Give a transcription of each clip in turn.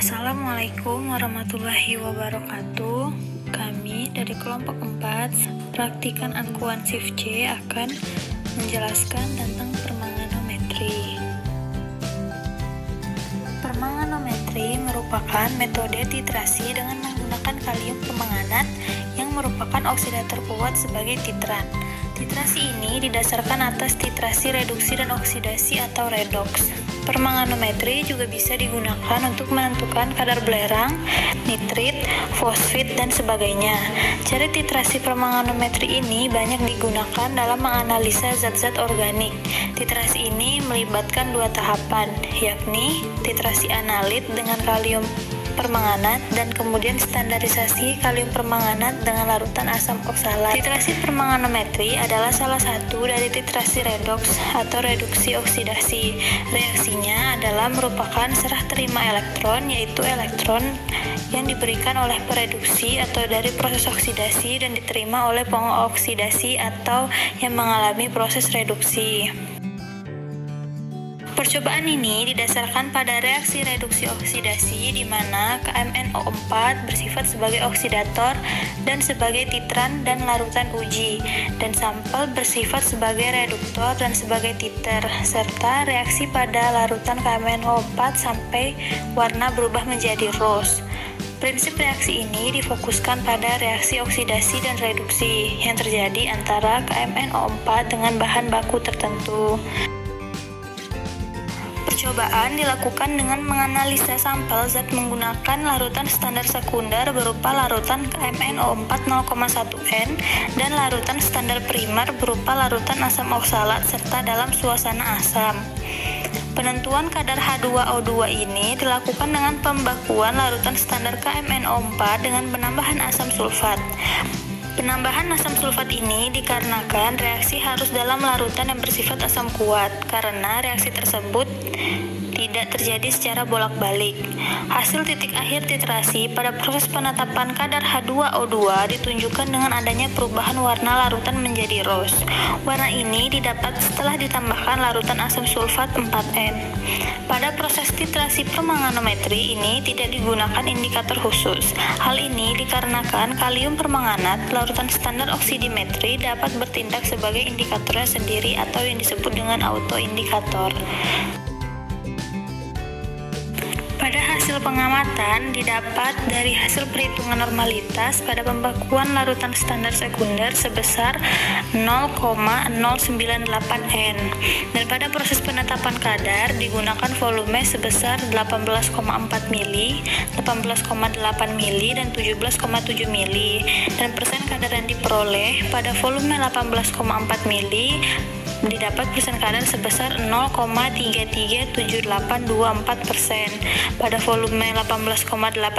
Assalamualaikum warahmatullahi wabarakatuh. Kami dari kelompok 4 praktikan angkuhan shift C akan menjelaskan tentang permanganometri. Permanganometri merupakan metode titrasi dengan menggunakan kalium permanganat yang merupakan oksidator kuat sebagai titran. Titrasi ini didasarkan atas titrasi reduksi dan oksidasi atau redoks. Permanganometri juga bisa digunakan untuk menentukan kadar belerang, nitrit, fosfit, dan sebagainya. Cara titrasi permanganometri ini banyak digunakan dalam menganalisa zat-zat organik. Titrasi ini melibatkan dua tahapan, yakni titrasi analit dengan kalium permanganat dan kemudian standarisasi kalium permanganat dengan larutan asam oksalat. Titrasi permanganometri adalah salah satu dari titrasi redoks atau reduksi oksidasi. Reaksinya adalah merupakan serah terima elektron, yaitu elektron yang diberikan oleh pereduksi atau dari proses oksidasi dan diterima oleh pengoksidasi atau yang mengalami proses reduksi. Percobaan ini didasarkan pada reaksi reduksi oksidasi di mana KMnO4 bersifat sebagai oksidator dan sebagai titran dan larutan uji, dan sampel bersifat sebagai reduktor dan sebagai titer, serta reaksi pada larutan KMnO4 sampai warna berubah menjadi rose. Prinsip reaksi ini difokuskan pada reaksi oksidasi dan reduksi yang terjadi antara KMnO4 dengan bahan baku tertentu. Percobaan dilakukan dengan menganalisa sampel zat menggunakan larutan standar sekunder berupa larutan KMnO4 0,1N dan larutan standar primer berupa larutan asam oksalat serta dalam suasana asam. Penentuan kadar H2O2 ini dilakukan dengan pembakuan larutan standar KMnO4 dengan penambahan asam sulfat. Penambahan asam sulfat ini dikarenakan reaksi harus dalam larutan yang bersifat asam kuat, karena reaksi tersebut tidak terjadi secara bolak-balik. Hasil titik akhir titrasi pada proses penetapan kadar H2O2 ditunjukkan dengan adanya perubahan warna larutan menjadi rose. Warna ini didapat setelah ditambahkan larutan asam sulfat 4N. Pada proses titrasi permanganometri ini tidak digunakan indikator khusus. Hal ini dikarenakan kalium permanganat, larutan standar oksidimetri, dapat bertindak sebagai indikatornya sendiri atau yang disebut dengan autoindikator. Pada hasil pengamatan didapat dari hasil perhitungan normalitas pada pembakuan larutan standar sekunder sebesar 0,098N, dan pada proses penetapan kadar digunakan volume sebesar 18,4 mili, 18,8 mili, dan 17,7 mili, dan persen kadar yang diperoleh pada volume 18,4 mili didapat persen kadar sebesar 0,337824%. Pada volume 18,8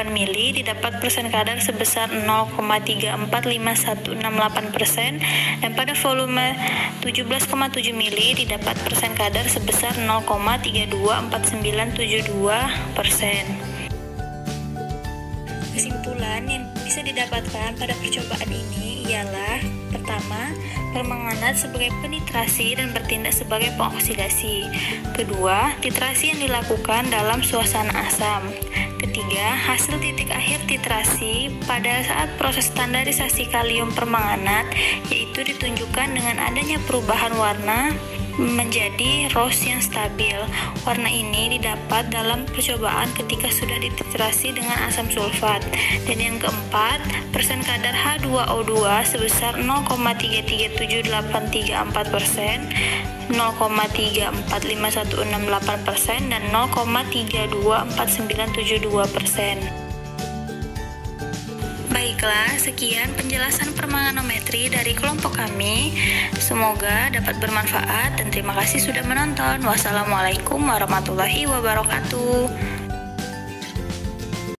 mili didapat persen kadar sebesar 0,345168%, dan pada volume 17,7 mili didapat persen kadar sebesar 0,324972%. Kesimpulan yang bisa didapatkan pada percobaan ini ialah: pertama, permanganat sebagai penitrasi dan bertindak sebagai pengoksidasi. Kedua, titrasi yang dilakukan dalam suasana asam. Ketiga, hasil titik akhir titrasi pada saat proses standarisasi kalium permanganat, yaitu ditunjukkan dengan adanya perubahan warna menjadi rose yang stabil. Warna ini didapat dalam percobaan ketika sudah dititrasi dengan asam sulfat. Dan yang keempat, persen kadar H2O2 sebesar 0,337834%, 0,345168%, dan 0,324972%. Baiklah, sekian penjelasan permanganometri dari kelompok kami. Semoga dapat bermanfaat dan terima kasih sudah menonton. Wassalamualaikum warahmatullahi wabarakatuh.